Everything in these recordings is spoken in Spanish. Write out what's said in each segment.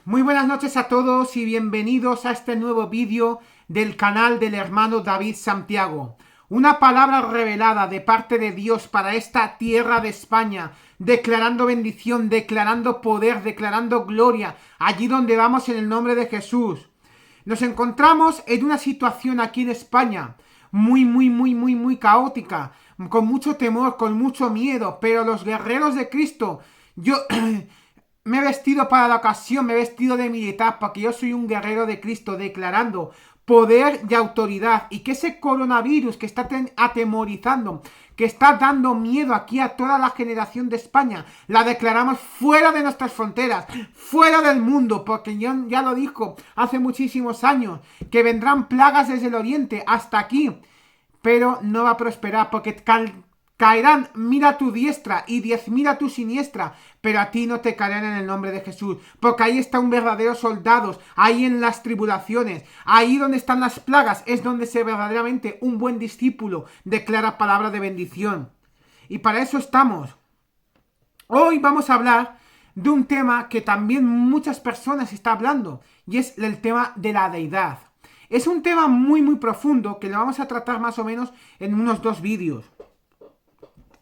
Muy buenas noches a todos y bienvenidos a este nuevo vídeo del canal del hermano David Santiago. Una palabra revelada de parte de Dios para esta tierra de España, declarando bendición, declarando poder, declarando gloria, allí donde vamos en el nombre de Jesús. Nos encontramos en una situación aquí en España muy caótica, con mucho temor, con mucho miedo, pero los guerreros de Cristo, yo me he vestido para la ocasión, me he vestido de militar, porque yo soy un guerrero de Cristo, declarando poder y autoridad, y que ese coronavirus que está atemorizando, que está dando miedo aquí a toda la generación de España, la declaramos fuera de nuestras fronteras, fuera del mundo, porque Dios ya lo dijo hace muchísimos años, que vendrán plagas desde el oriente hasta aquí, pero no va a prosperar, porque caerán 1000 a tu diestra y 10.000 a tu siniestra, pero a ti no te caerán en el nombre de Jesús, porque ahí está un verdadero soldado, ahí en las tribulaciones, ahí donde están las plagas, es donde se verdaderamente un buen discípulo declara palabra de bendición. Y para eso estamos. Hoy vamos a hablar de un tema que también muchas personas están hablando, y es el tema de la deidad. Es un tema muy profundo que lo vamos a tratar más o menos en unos 2 vídeos.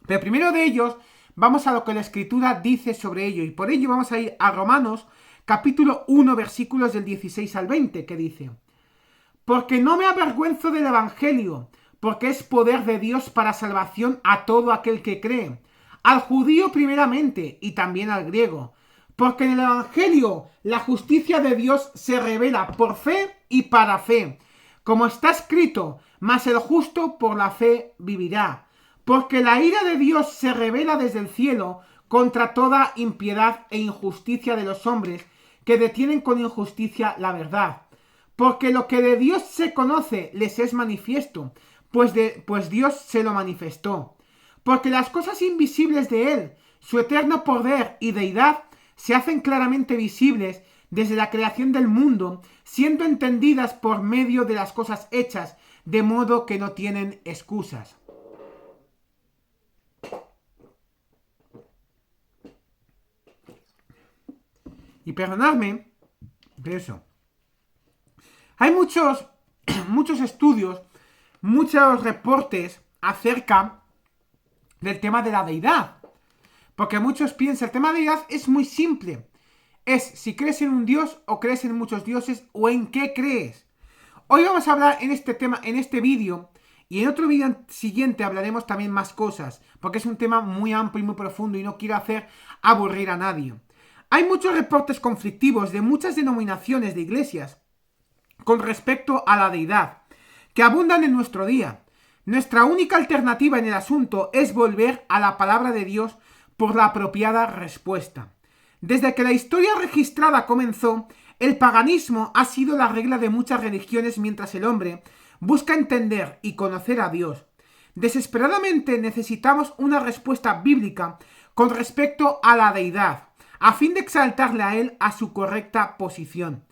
Pero primero de ellos, vamos a lo que la Escritura dice sobre ello. Y por ello vamos a ir a Romanos, capítulo 1, versículos del 16 al 20, que dice: Porque no me avergüenzo del Evangelio, porque es poder de Dios para salvación a todo aquel que cree, al judío primeramente y también al griego. Porque en el Evangelio la justicia de Dios se revela por fe y para fe. Como está escrito, mas el justo por la fe vivirá. Porque la ira de Dios se revela desde el cielo contra toda impiedad e injusticia de los hombres que detienen con injusticia la verdad. Porque lo que de Dios se conoce les es manifiesto, pues Dios se lo manifestó. Porque las cosas invisibles de Él, su eterno poder y deidad, se hacen claramente visibles desde la creación del mundo, siendo entendidas por medio de las cosas hechas, de modo que no tienen excusas. Y perdonadme, pero eso. Hay muchos estudios, muchos reportes acerca del tema de la deidad. Porque muchos piensan, el tema de la deidad es muy simple. Es si crees en un dios o crees en muchos dioses o en qué crees. Hoy vamos a hablar en este tema, en este vídeo, y en otro vídeo siguiente hablaremos también más cosas, porque es un tema muy amplio y muy profundo y no quiero hacer aburrir a nadie. Hay muchos reportes conflictivos de muchas denominaciones de iglesias con respecto a la deidad, que abundan en nuestro día. Nuestra única alternativa en el asunto es volver a la palabra de Dios por la apropiada respuesta. Desde que la historia registrada comenzó, el paganismo ha sido la regla de muchas religiones mientras el hombre busca entender y conocer a Dios. Desesperadamente necesitamos una respuesta bíblica con respecto a la deidad, a fin de exaltarle a Él a su correcta posición.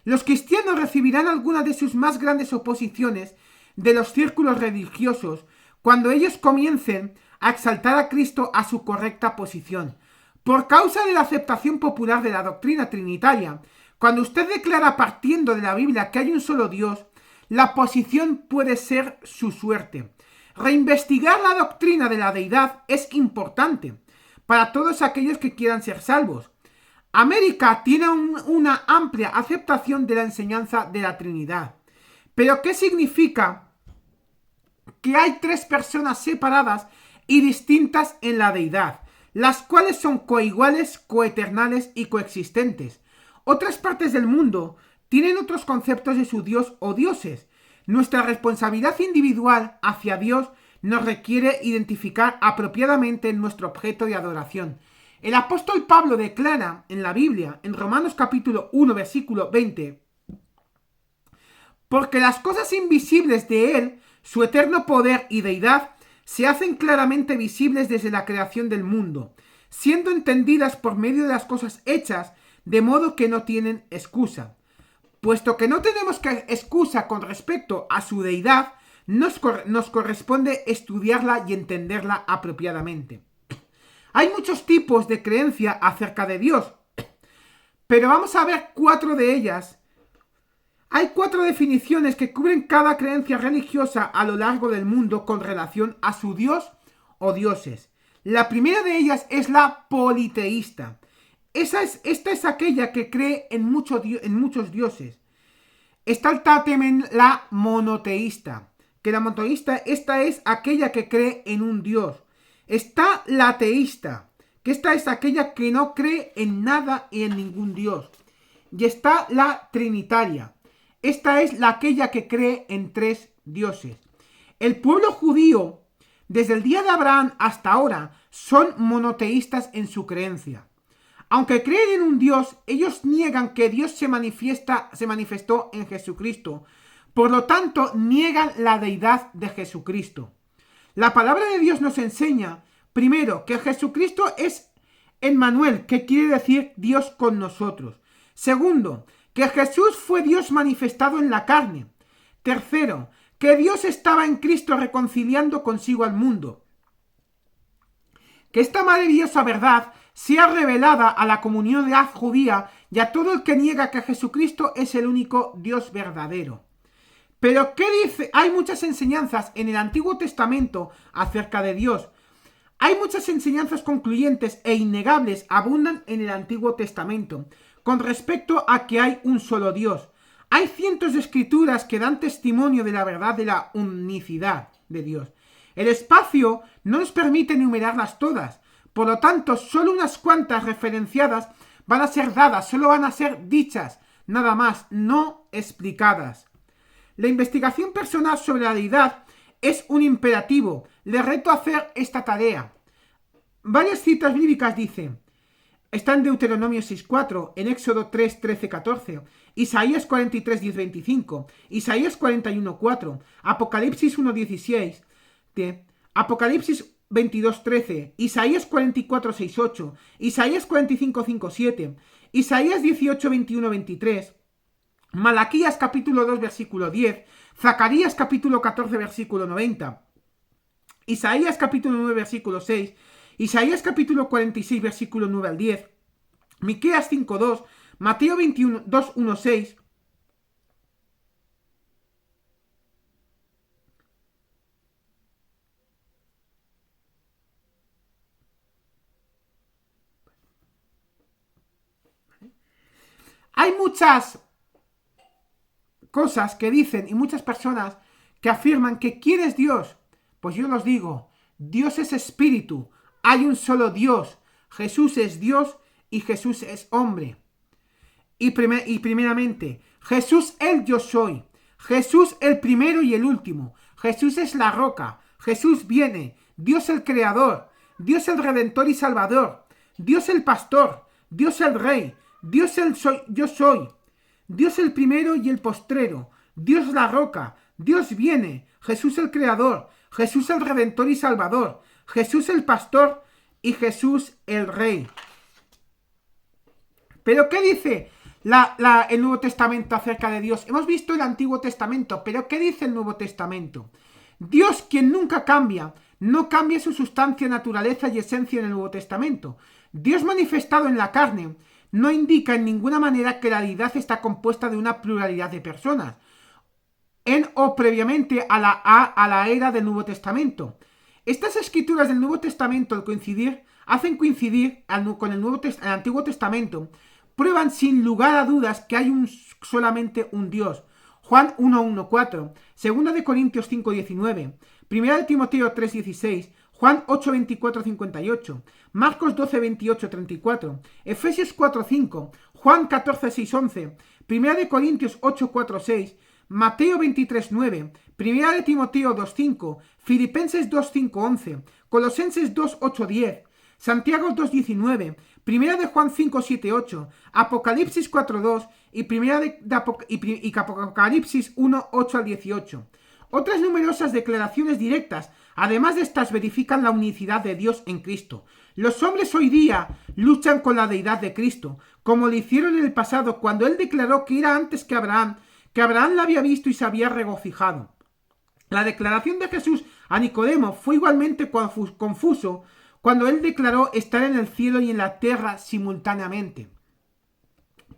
Los cristianos recibirán alguna de sus más grandes oposiciones de los círculos religiosos cuando ellos comiencen a exaltar a Cristo a su correcta posición. Por causa de la aceptación popular de la doctrina trinitaria, cuando usted declara partiendo de la Biblia que hay un solo Dios, la posición puede ser su suerte. Reinvestigar la doctrina de la deidad es importante para todos aquellos que quieran ser salvos. América tiene una amplia aceptación de la enseñanza de la Trinidad. ¿Pero qué significa que hay 3 personas separadas y distintas en la deidad, las cuales son coiguales, coeternales y coexistentes? Otras partes del mundo tienen otros conceptos de su Dios o dioses. Nuestra responsabilidad individual hacia Dios nos requiere identificar apropiadamente nuestro objeto de adoración. El apóstol Pablo declara en la Biblia, en Romanos capítulo 1, versículo 20, porque las cosas invisibles de Él, su eterno poder y deidad, se hacen claramente visibles desde la creación del mundo, siendo entendidas por medio de las cosas hechas, de modo que no tienen excusa. Puesto que no tenemos excusa con respecto a su deidad, nos corresponde estudiarla y entenderla apropiadamente. Hay muchos tipos de creencia acerca de Dios. pero vamos a ver 4 de ellas. Hay 4 definiciones que cubren cada creencia religiosa a lo largo del mundo con relación a su dios o dioses. La primera de ellas es la politeísta. Esta es aquella que cree en muchos dioses. Está también la monoteísta, que la monoteísta, esta es aquella que cree en un dios. Está la teísta, que esta es aquella que no cree en nada y en ningún dios. Y está la trinitaria. Esta es aquella que cree en 3 dioses. El pueblo judío, desde el día de Abraham hasta ahora, son monoteístas en su creencia. Aunque creen en un Dios, ellos niegan que Dios se manifestó en Jesucristo. Por lo tanto, niegan la deidad de Jesucristo. La palabra de Dios nos enseña, primero, que Jesucristo es Emmanuel, que quiere decir Dios con nosotros. Segundo, que Jesús fue Dios manifestado en la carne. Tercero, que Dios estaba en Cristo reconciliando consigo al mundo. Que esta maravillosa verdad sea revelada a la comunidad judía y a todo el que niega que Jesucristo es el único Dios verdadero. Pero, ¿qué dice? Hay muchas enseñanzas en el Antiguo Testamento acerca de Dios. Hay muchas enseñanzas concluyentes e innegables abundan en el Antiguo Testamento con respecto a que hay un solo Dios. Hay cientos de escrituras que dan testimonio de la verdad de la unicidad de Dios. El espacio no nos permite enumerarlas todas, por lo tanto, solo unas cuantas referenciadas van a ser dadas, solo van a ser dichas, nada más, no explicadas. La investigación personal sobre la deidad es un imperativo. Les reto a hacer esta tarea. Varias citas bíblicas dicen, está en Deuteronomio 6.4, en Éxodo 3, 13, 14, Isaías 43, 10, 25, Isaías 41.4, Apocalipsis 1, 16, Apocalipsis 22, 13, Isaías 44, 6, 8, Isaías 45, 5, 7, Isaías 18, 21, 23, Malaquías capítulo 2, versículo 10, Zacarías capítulo 14, versículo 90, Isaías capítulo 9, versículo 6, Isaías capítulo 46, versículo 9 al 10, Miqueas 5, 2, Mateo 21, 2, 1, 6, hay muchas cosas que dicen y muchas personas que afirman que ¿quién es Dios? Pues yo los digo, Dios es espíritu, hay un solo Dios, Jesús es Dios y Jesús es hombre. Y primeramente, Jesús el yo soy, Jesús el primero y el último, Jesús es la roca, Jesús viene, Dios el creador, Dios el redentor y salvador, Dios el pastor, Dios el rey, Dios el yo soy, Dios el primero y el postrero, Dios la roca, Dios viene, Jesús el creador, Jesús el redentor y salvador, Jesús el pastor y Jesús el rey. ¿Pero qué dice el Nuevo Testamento acerca de Dios? Hemos visto el Antiguo Testamento, pero ¿qué dice el Nuevo Testamento? Dios, quien nunca cambia, no cambia su sustancia, naturaleza y esencia en el Nuevo Testamento. Dios manifestado en la carne no indica en ninguna manera que la deidad está compuesta de una pluralidad de personas, en o previamente a la era del Nuevo Testamento. Estas escrituras del Nuevo Testamento hacen coincidir con el Antiguo Testamento, prueban sin lugar a dudas que hay solamente un Dios. Juan 1.1.4, 2 de Corintios 5.19, 1 de Timoteo 3.16, Juan 8.24.58, Marcos 12.28.34, Efesios 4.5, Juan 14.6.11, 1 de Corintios 8.4.6, Mateo 23.9, 1 de Timoteo 2.5, Filipenses 2.5.11, Colosenses 2.8.10, Santiago 2.19, 1 de Juan 5.7.8, Apocalipsis 4.2 y Apocalipsis 1.8 al 18. Otras numerosas declaraciones directas, además de estas, verifican la unicidad de Dios en Cristo. Los hombres hoy día luchan con la deidad de Cristo, como lo hicieron en el pasado cuando Él declaró que era antes que Abraham la había visto y se había regocijado. La declaración de Jesús a Nicodemo fue igualmente confuso cuando Él declaró estar en el cielo y en la tierra simultáneamente.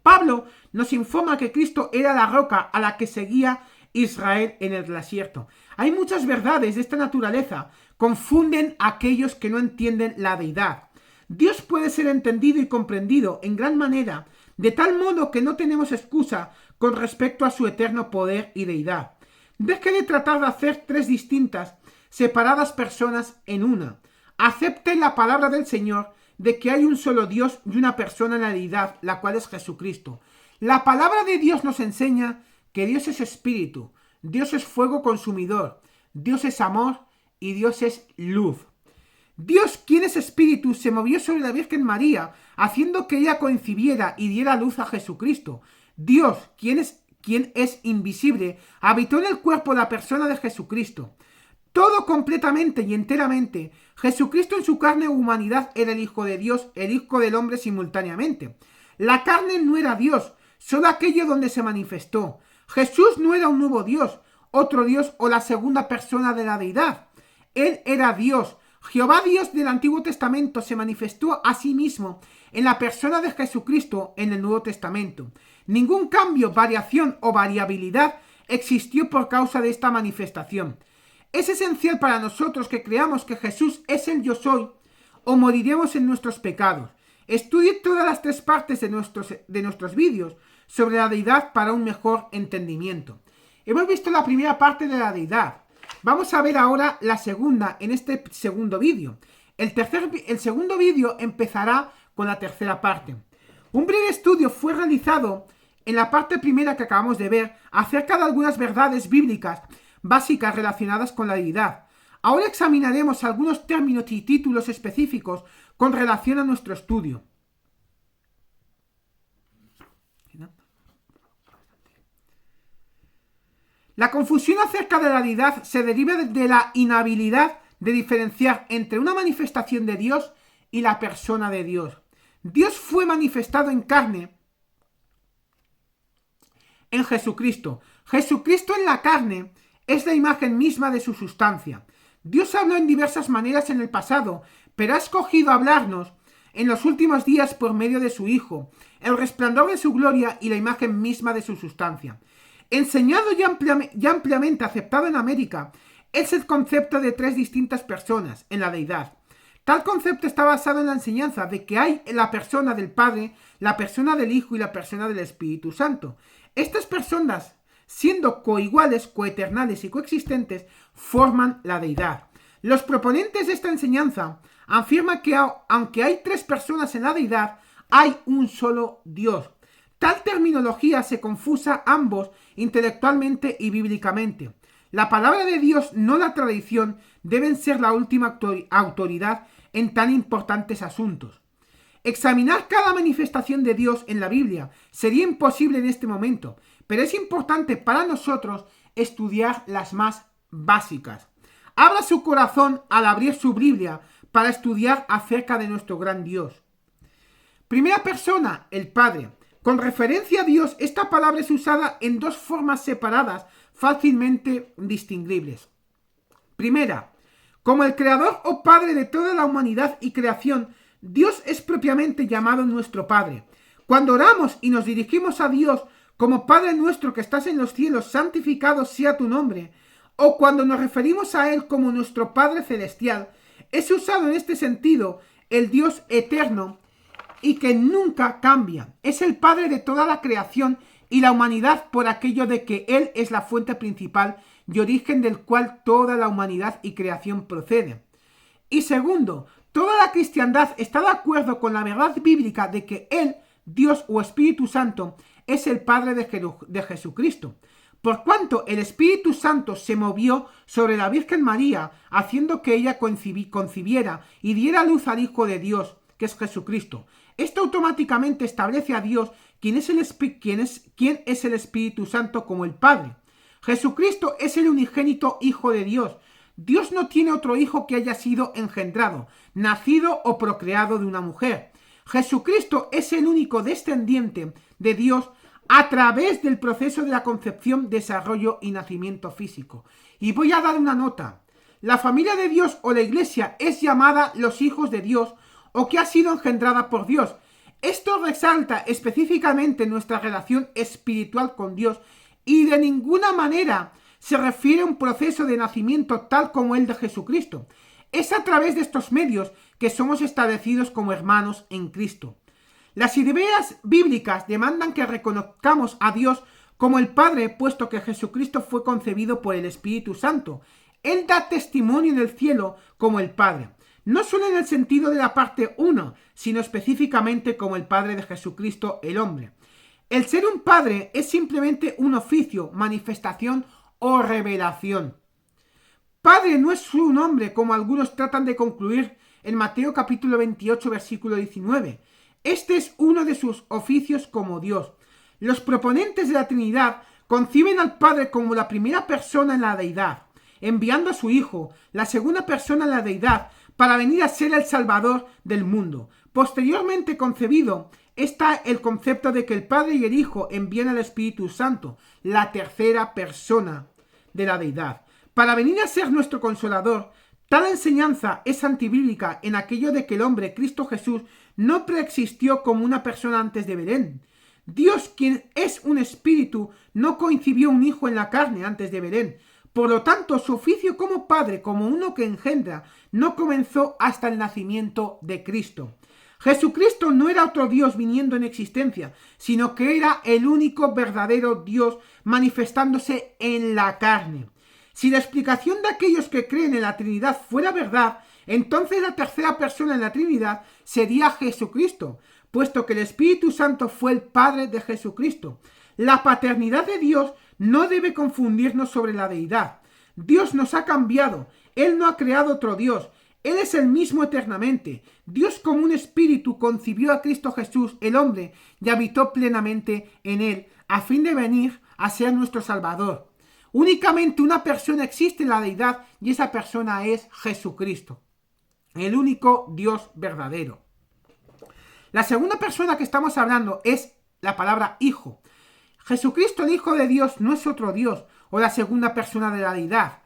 Pablo nos informa que Cristo era la roca a la que seguía Israel en el desierto. Hay muchas verdades de esta naturaleza. Confunden a aquellos que no entienden la deidad. Dios puede ser entendido y comprendido en gran manera, de tal modo que no tenemos excusa con respecto a su eterno poder y deidad. Deje de tratar de hacer tres distintas, separadas personas en una. Acepte la palabra del Señor de que hay un solo Dios y una persona en la deidad, la cual es Jesucristo. La palabra de Dios nos enseña que Dios es espíritu, Dios es fuego consumidor, Dios es amor y Dios es luz. Dios, quien es espíritu, se movió sobre la Virgen María, haciendo que ella concibiera y diera luz a Jesucristo. Dios, quien es invisible, habitó en el cuerpo de la persona de Jesucristo. Todo completamente y enteramente, Jesucristo en su carne o humanidad era el Hijo de Dios, el Hijo del hombre simultáneamente. La carne no era Dios, solo aquello donde se manifestó. Jesús no era un nuevo Dios, otro Dios o la segunda persona de la deidad. Él era Dios. Jehová Dios del Antiguo Testamento se manifestó a sí mismo en la persona de Jesucristo en el Nuevo Testamento. Ningún cambio, variación o variabilidad existió por causa de esta manifestación. Es esencial para nosotros que creamos que Jesús es el yo soy o moriremos en nuestros pecados. Estudie todas las tres partes de nuestros vídeos sobre la deidad para un mejor entendimiento. Hemos visto la primera parte de la deidad. Vamos a ver ahora la segunda en este segundo vídeo. El segundo vídeo empezará con la tercera parte. Un breve estudio fue realizado en la parte primera que acabamos de ver acerca de algunas verdades bíblicas básicas relacionadas con la deidad. Ahora examinaremos algunos términos y títulos específicos con relación a nuestro estudio. La confusión acerca de la deidad se deriva de la inhabilidad de diferenciar entre una manifestación de Dios y la persona de Dios. Dios fue manifestado en carne en Jesucristo. Jesucristo en la carne es la imagen misma de su sustancia. Dios habló en diversas maneras en el pasado, pero ha escogido hablarnos en los últimos días por medio de su Hijo, el resplandor de su gloria y la imagen misma de su sustancia. Enseñado y ampliamente aceptado en América, es el concepto de tres distintas personas en la deidad. Tal concepto está basado en la enseñanza de que hay la persona del Padre, la persona del Hijo y la persona del Espíritu Santo. Estas personas, siendo coiguales, coeternales y coexistentes, forman la deidad. Los proponentes de esta enseñanza afirman que aunque hay tres personas en la deidad, hay un solo Dios. Tal terminología se confusa ambos intelectualmente y bíblicamente. La palabra de Dios, no la tradición, deben ser la última autoridad en tan importantes asuntos. Examinar cada manifestación de Dios en la Biblia sería imposible en este momento, pero es importante para nosotros estudiar las más básicas. Abra su corazón al abrir su Biblia para estudiar acerca de nuestro gran Dios. Primera persona, el Padre. Con referencia a Dios, esta palabra es usada en dos formas separadas, fácilmente distinguibles. Primera, como el creador o padre de toda la humanidad y creación, Dios es propiamente llamado nuestro Padre. Cuando oramos y nos dirigimos a Dios como Padre nuestro que estás en los cielos, santificado sea tu nombre, o cuando nos referimos a Él como nuestro Padre celestial, es usado en este sentido el Dios eterno y que nunca cambia. Es el Padre de toda la creación y la humanidad por aquello de que Él es la fuente principal y origen del cual toda la humanidad y creación procede. Y segundo, toda la cristiandad está de acuerdo con la verdad bíblica de que Él, Dios o Espíritu Santo, es el Padre de Jesucristo. Por cuanto el Espíritu Santo se movió sobre la Virgen María, haciendo que ella concibiera y diera luz al Hijo de Dios, que es Jesucristo. Esto automáticamente establece a Dios, quien es el Espíritu Santo, como el Padre. Jesucristo es el unigénito Hijo de Dios. Dios no tiene otro hijo que haya sido engendrado, nacido o procreado de una mujer. Jesucristo es el único descendiente de Dios a través del proceso de la concepción, desarrollo y nacimiento físico. Y voy a dar una nota. La familia de Dios o la iglesia es llamada los hijos de Dios o que ha sido engendrada por Dios. Esto resalta específicamente nuestra relación espiritual con Dios y de ninguna manera se refiere a un proceso de nacimiento tal como el de Jesucristo. Es a través de estos medios que somos establecidos como hermanos en Cristo. Las ideas bíblicas demandan que reconozcamos a Dios como el Padre, puesto que Jesucristo fue concebido por el Espíritu Santo. Él da testimonio en el cielo como el Padre. No solo en el sentido de la parte 1, sino específicamente como el Padre de Jesucristo, el hombre. El ser un padre es simplemente un oficio, manifestación o revelación. Padre no es su nombre, como algunos tratan de concluir en Mateo capítulo 28, versículo 19. Este es uno de sus oficios como Dios. Los proponentes de la Trinidad conciben al Padre como la primera persona en la deidad, enviando a su Hijo, la segunda persona en la deidad, para venir a ser el Salvador del mundo. Posteriormente concebido está el concepto de que el Padre y el Hijo envían al Espíritu Santo, la tercera persona de la deidad, para venir a ser nuestro consolador. Tal enseñanza es antibíblica en aquello de que el hombre, Cristo Jesús, no preexistió como una persona antes de Belén. Dios, quien es un espíritu, no concibió un hijo en la carne antes de Belén. Por lo tanto, su oficio como padre, como uno que engendra, no comenzó hasta el nacimiento de Cristo. Jesucristo no era otro Dios viniendo en existencia, sino que era el único verdadero Dios manifestándose en la carne. Si la explicación de aquellos que creen en la Trinidad fuera verdad, entonces la tercera persona en la Trinidad sería Jesucristo, puesto que el Espíritu Santo fue el Padre de Jesucristo. La paternidad de Dios no debe confundirnos sobre la deidad. Dios nos ha cambiado. Él no ha creado otro Dios. Él es el mismo eternamente. Dios como un espíritu concibió a Cristo Jesús, el hombre, y habitó plenamente en él, a fin de venir a ser nuestro Salvador. Únicamente una persona existe en la deidad y esa persona es Jesucristo, el único Dios verdadero. La segunda persona que estamos hablando es la palabra Hijo. Jesucristo, el Hijo de Dios, no es otro Dios o la segunda persona de la deidad.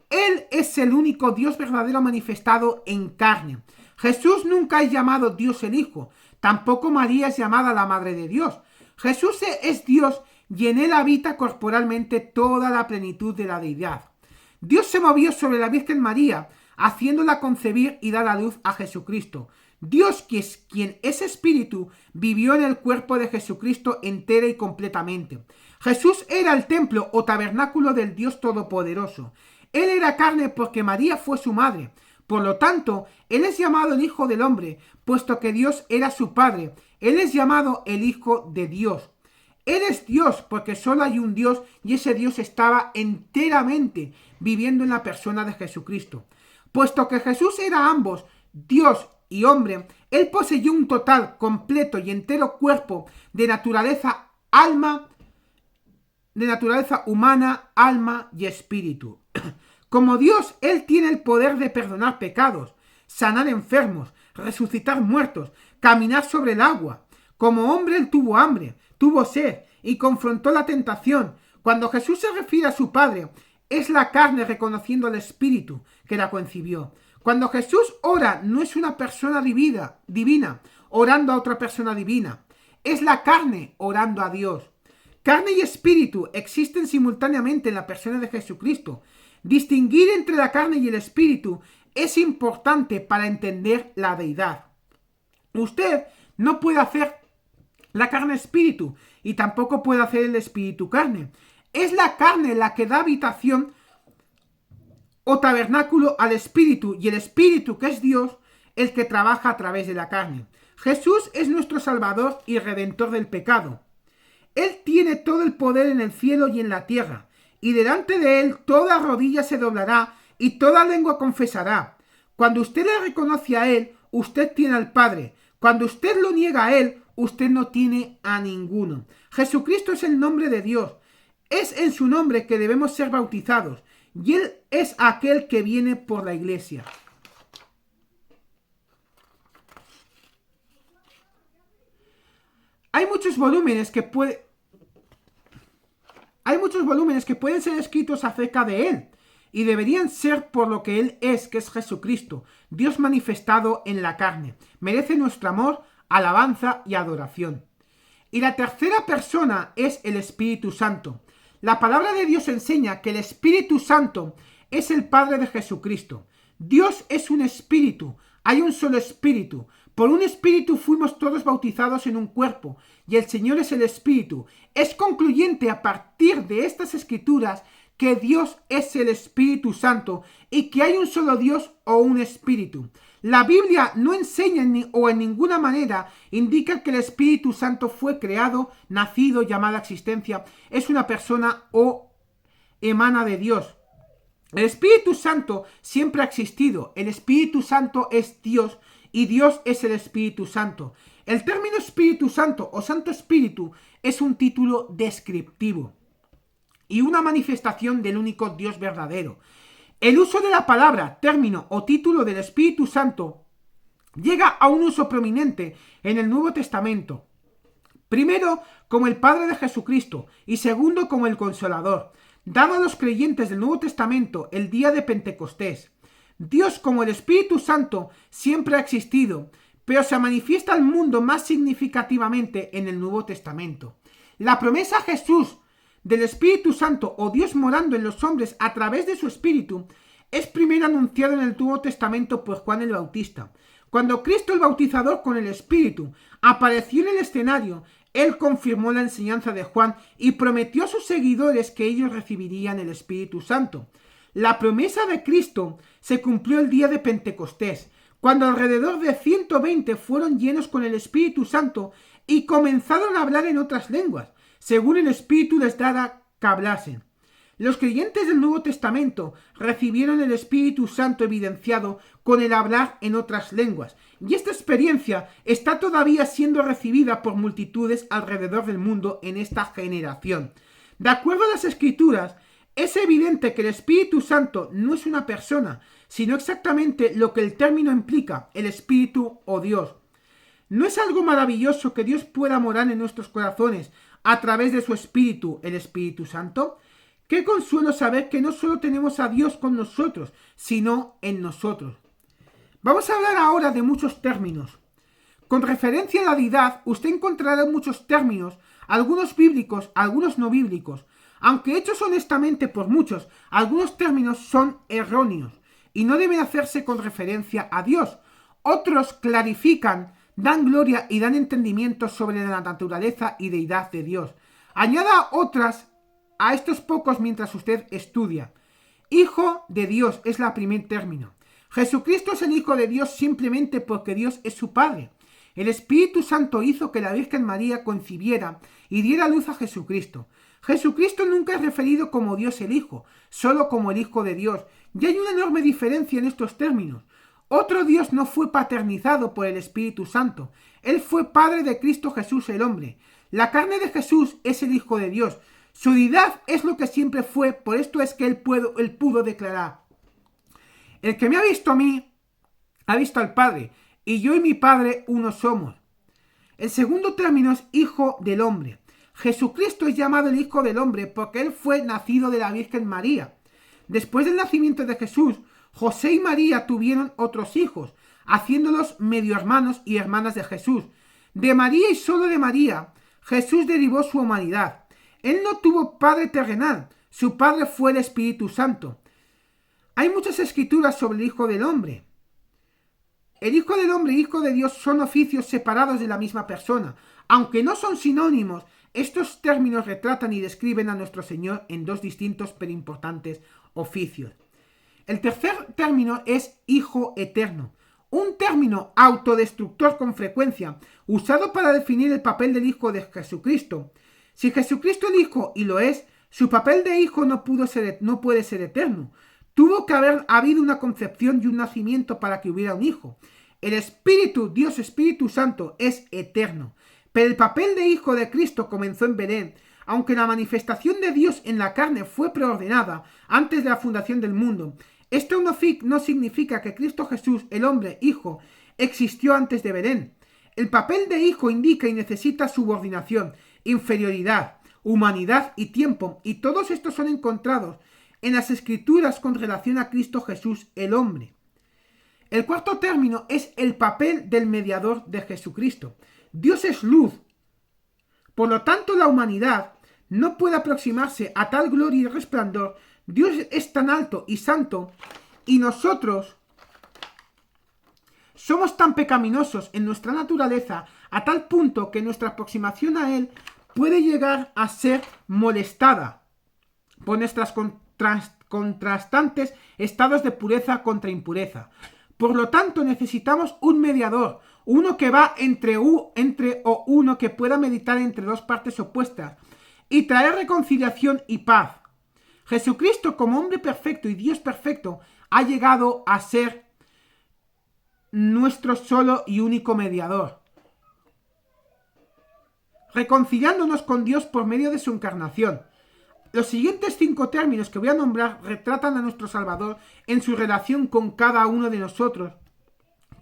Él es el único Dios verdadero manifestado en carne. Jesús nunca es llamado Dios el Hijo. Tampoco María es llamada la Madre de Dios. Jesús es Dios y en él habita corporalmente toda la plenitud de la deidad. Dios se movió sobre la Virgen María, haciéndola concebir y dar a luz a Jesucristo. Dios, quien es espíritu, vivió en el cuerpo de Jesucristo entera y completamente. Jesús era el templo o tabernáculo del Dios Todopoderoso. Él era carne porque María fue su madre. Por lo tanto, él es llamado el Hijo del Hombre, puesto que Dios era su Padre. Él es llamado el Hijo de Dios. Él es Dios porque solo hay un Dios y ese Dios estaba enteramente viviendo en la persona de Jesucristo. Puesto que Jesús era ambos, Dios y hombre, él poseyó un total, completo y entero cuerpo de naturaleza humana, alma y espíritu. Como Dios, él tiene el poder de perdonar pecados, sanar enfermos, resucitar muertos, caminar sobre el agua. Como hombre, él tuvo hambre, tuvo sed y confrontó la tentación. Cuando Jesús se refiere a su Padre, es la carne reconociendo al Espíritu que la concibió. Cuando Jesús ora, no es una persona divina orando a otra persona divina. Es la carne orando a Dios. Carne y espíritu existen simultáneamente en la persona de Jesucristo. Distinguir entre la carne y el espíritu es importante para entender la deidad. Usted no puede hacer la carne espíritu y tampoco puede hacer el espíritu carne. Es la carne la que da habitación o tabernáculo al espíritu y el espíritu, que es Dios, el que trabaja a través de la carne. Jesús es nuestro Salvador y Redentor del pecado. Él tiene todo el poder en el cielo y en la tierra, y delante de él toda rodilla se doblará y toda lengua confesará. Cuando usted le reconoce a él, usted tiene al Padre. Cuando usted lo niega a él, usted no tiene a ninguno. Jesucristo es el nombre de Dios. Es en su nombre que debemos ser bautizados, y él es aquel que viene por la iglesia. Hay muchos volúmenes que pueden ser escritos acerca de él, y deberían ser por lo que él es, que es Jesucristo, Dios manifestado en la carne. Merece nuestro amor, alabanza y adoración. Y la tercera persona es el Espíritu Santo. La palabra de Dios enseña que el Espíritu Santo es el Padre de Jesucristo. Dios es un espíritu, hay un solo espíritu. Por un espíritu fuimos todos bautizados en un cuerpo, y el Señor es el Espíritu. Es concluyente a partir de estas escrituras que Dios es el Espíritu Santo y que hay un solo Dios o un espíritu. La Biblia no enseña o en ninguna manera indica que el Espíritu Santo fue creado, nacido, llamado a existencia, es una persona o emana de Dios. El Espíritu Santo siempre ha existido. El Espíritu Santo es Dios y Dios es el Espíritu Santo. El término Espíritu Santo o Santo Espíritu es un título descriptivo y una manifestación del único Dios verdadero. El uso de la palabra, término o título del Espíritu Santo llega a un uso prominente en el Nuevo Testamento. Primero, como el Padre de Jesucristo y segundo, como el Consolador, dado a los creyentes del Nuevo Testamento el día de Pentecostés. Dios, como el Espíritu Santo, siempre ha existido, pero se manifiesta al mundo más significativamente en el Nuevo Testamento. La promesa a Jesús del Espíritu Santo o Dios morando en los hombres a través de su Espíritu es primero anunciado en el Nuevo Testamento por Juan el Bautista. Cuando Cristo el Bautizador con el Espíritu apareció en el escenario, él confirmó la enseñanza de Juan y prometió a sus seguidores que ellos recibirían el Espíritu Santo. La promesa de Cristo se cumplió el día de Pentecostés, cuando alrededor de 120 fueron llenos con el Espíritu Santo y comenzaron a hablar en otras lenguas, según el Espíritu les dara que hablasen. Los creyentes del Nuevo Testamento recibieron el Espíritu Santo evidenciado con el hablar en otras lenguas, y esta experiencia está todavía siendo recibida por multitudes alrededor del mundo en esta generación. De acuerdo a las Escrituras, es evidente que el Espíritu Santo no es una persona, sino exactamente lo que el término implica, el Espíritu o Dios. ¿No es algo maravilloso que Dios pueda morar en nuestros corazones a través de su Espíritu, el Espíritu Santo? Qué consuelo saber que no solo tenemos a Dios con nosotros, sino en nosotros. Vamos a hablar ahora de muchos términos. Con referencia a la deidad, usted encontrará muchos términos, algunos bíblicos, algunos no bíblicos. Aunque hechos honestamente por muchos, algunos términos son erróneos y no deben hacerse con referencia a Dios. Otros clarifican, dan gloria y dan entendimiento sobre la naturaleza y deidad de Dios. Añada otras a estos pocos mientras usted estudia. Hijo de Dios es el primer término. Jesucristo es el Hijo de Dios simplemente porque Dios es su Padre. El Espíritu Santo hizo que la Virgen María concibiera y diera luz a Jesucristo. Jesucristo nunca es referido como Dios el Hijo, solo como el Hijo de Dios. Y hay una enorme diferencia en estos términos. Otro Dios no fue paternizado por el Espíritu Santo. Él fue Padre de Cristo Jesús el hombre. La carne de Jesús es el Hijo de Dios. Su deidad es lo que siempre fue, por esto es que él pudo declarar: el que me ha visto a mí, ha visto al Padre, y yo y mi Padre uno somos. El segundo término es Hijo del Hombre. Jesucristo es llamado el Hijo del Hombre porque él fue nacido de la Virgen María. Después del nacimiento de Jesús, José y María tuvieron otros hijos, haciéndolos medio hermanos y hermanas de Jesús. De María y solo de María, Jesús derivó su humanidad. Él no tuvo padre terrenal, su padre fue el Espíritu Santo. Hay muchas escrituras sobre el Hijo del Hombre. El Hijo del Hombre y Hijo de Dios son oficios separados de la misma persona. Aunque no son sinónimos, estos términos retratan y describen a nuestro Señor en dos distintos pero importantes oficios. El tercer término es Hijo Eterno, un término autodestructor con frecuencia, usado para definir el papel del Hijo de Jesucristo. Si Jesucristo el Hijo, y lo es, su papel de Hijo no puede ser eterno. Tuvo que haber habido una concepción y un nacimiento para que hubiera un Hijo. El Espíritu, Dios Espíritu Santo, es eterno. Pero el papel de Hijo de Cristo comenzó en Belén, aunque la manifestación de Dios en la carne fue preordenada antes de la fundación del mundo. Esto no significa que Cristo Jesús, el hombre, Hijo, existió antes de Belén. El papel de Hijo indica y necesita subordinación, inferioridad, humanidad y tiempo, y todos estos son encontrados en las Escrituras con relación a Cristo Jesús, el hombre. El cuarto término es el papel del mediador de Jesucristo. Dios es luz. Por lo tanto, la humanidad no puede aproximarse a tal gloria y resplandor. Dios es tan alto y santo y nosotros somos tan pecaminosos en nuestra naturaleza a tal punto que nuestra aproximación a Él puede llegar a ser molestada por nuestras contrastantes estados de pureza contra impureza. Por lo tanto, necesitamos un mediador, uno que va entre uno que pueda meditar entre dos partes opuestas y traer reconciliación y paz. Jesucristo, como hombre perfecto y Dios perfecto, ha llegado a ser nuestro solo y único mediador, reconciliándonos con Dios por medio de su encarnación. Los siguientes 5 términos que voy a nombrar retratan a nuestro Salvador en su relación con cada uno de nosotros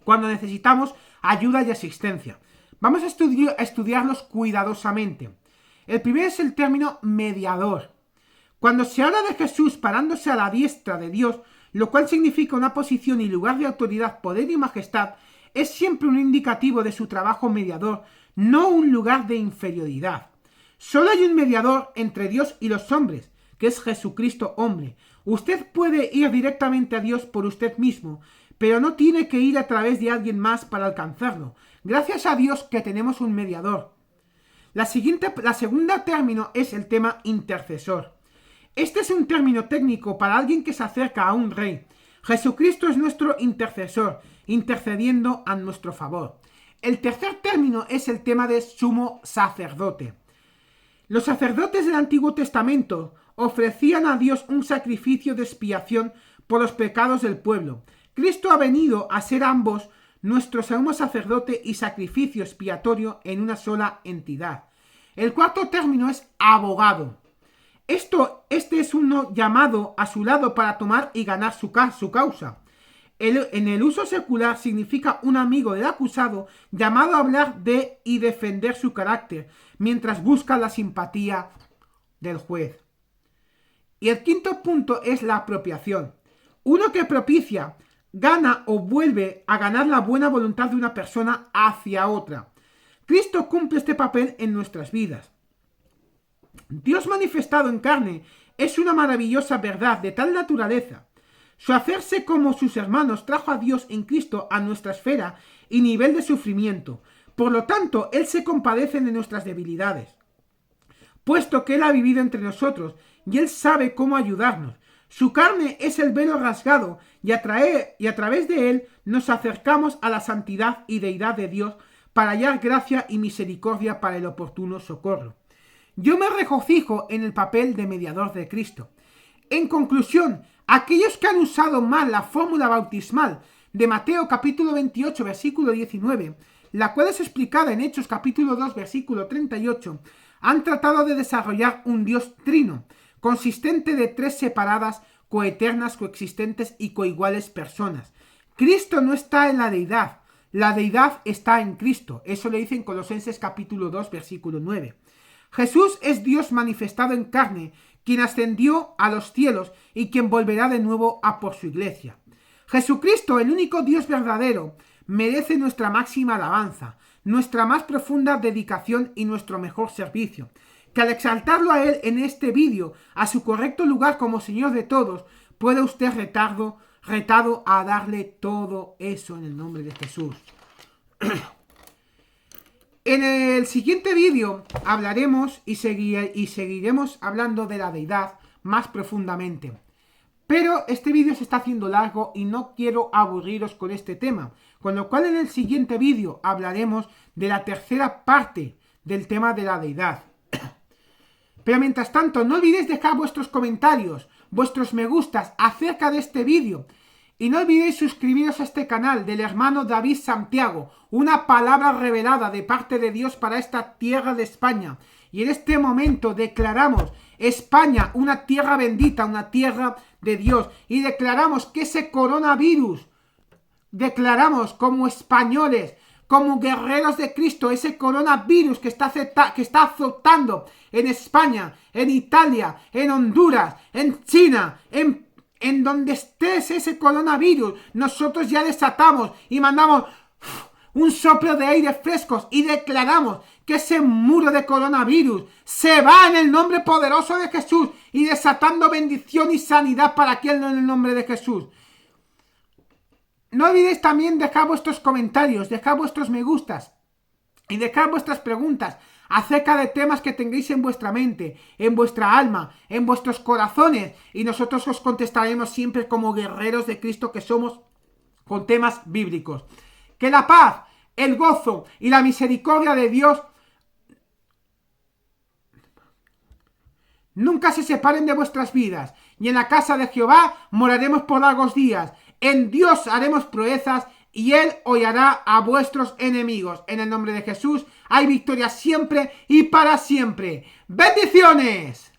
cuando necesitamos ayuda y asistencia. Vamos a estudiarlos cuidadosamente. El primero es el término mediador. Cuando se habla de Jesús parándose a la diestra de Dios, lo cual significa una posición y lugar de autoridad, poder y majestad, es siempre un indicativo de su trabajo mediador, no un lugar de inferioridad. Solo hay un mediador entre Dios y los hombres, que es Jesucristo hombre. Usted puede ir directamente a Dios por usted mismo, pero no tiene que ir a través de alguien más para alcanzarlo. Gracias a Dios que tenemos un mediador. La segunda término es el tema intercesor. Este es un término técnico para alguien que se acerca a un rey. Jesucristo es nuestro intercesor, intercediendo a nuestro favor. El tercer término es el tema de sumo sacerdote. Los sacerdotes del Antiguo Testamento ofrecían a Dios un sacrificio de expiación por los pecados del pueblo. Cristo ha venido a ser ambos nuestro sumo sacerdote y sacrificio expiatorio en una sola entidad. El cuarto término es abogado. Este es uno llamado a su lado para tomar y ganar su causa. En el uso secular significa un amigo del acusado llamado a hablar de y defender su carácter, mientras busca la simpatía del juez. Y el quinto punto es la apropiación. Uno que propicia, gana o vuelve a ganar la buena voluntad de una persona hacia otra. Cristo cumple este papel en nuestras vidas. Dios manifestado en carne es una maravillosa verdad de tal naturaleza. Su hacerse como sus hermanos trajo a Dios en Cristo a nuestra esfera y nivel de sufrimiento. Por lo tanto, Él se compadece de nuestras debilidades, puesto que Él ha vivido entre nosotros y Él sabe cómo ayudarnos. Su carne es el velo rasgado y a través de Él nos acercamos a la santidad y deidad de Dios para hallar gracia y misericordia para el oportuno socorro. Yo me regocijo en el papel de mediador de Cristo. En conclusión, aquellos que han usado mal la fórmula bautismal de Mateo capítulo 28 versículo 19, la cual es explicada en Hechos capítulo 2 versículo 38, han tratado de desarrollar un Dios trino, consistente de 3 separadas, coeternas, coexistentes y coiguales personas. Cristo no está en la deidad está en Cristo. Eso le dice en Colosenses capítulo 2 versículo 9. Jesús es Dios manifestado en carne, quien ascendió a los cielos y quien volverá de nuevo a por su iglesia. Jesucristo, el único Dios verdadero, merece nuestra máxima alabanza, nuestra más profunda dedicación y nuestro mejor servicio. Que al exaltarlo a Él en este vídeo, a su correcto lugar como Señor de todos, pueda usted retado a darle todo eso en el nombre de Jesús. En el siguiente vídeo hablaremos y seguiremos hablando de la deidad más profundamente. Pero este vídeo se está haciendo largo y no quiero aburriros con este tema. Con lo cual en el siguiente vídeo hablaremos de la tercera parte del tema de la deidad. Pero mientras tanto, no olvidéis dejar vuestros comentarios, vuestros me gustas acerca de este vídeo. Y no olvidéis suscribiros a este canal del hermano David Santiago, una palabra revelada de parte de Dios para esta tierra de España. Y en este momento declaramos España una tierra bendita, una tierra de Dios. Y declaramos que ese coronavirus, declaramos como españoles, como guerreros de Cristo, ese coronavirus que está azotando en España, en Italia, en Honduras, en China, en en donde estés ese coronavirus, nosotros ya desatamos y mandamos un soplo de aire frescos y declaramos que ese muro de coronavirus se va en el nombre poderoso de Jesús y desatando bendición y sanidad para aquel en el nombre de Jesús. No olvidéis también dejar vuestros comentarios, dejar vuestros me gustas y dejar vuestras preguntas acerca de temas que tengáis en vuestra mente, en vuestra alma, en vuestros corazones, y nosotros os contestaremos siempre como guerreros de Cristo que somos, con temas bíblicos. Que la paz, el gozo y la misericordia de Dios nunca se separen de vuestras vidas, y en la casa de Jehová moraremos por largos días. En Dios haremos proezas y Él hollará a vuestros enemigos. En el nombre de Jesús hay victoria siempre y para siempre. ¡Bendiciones!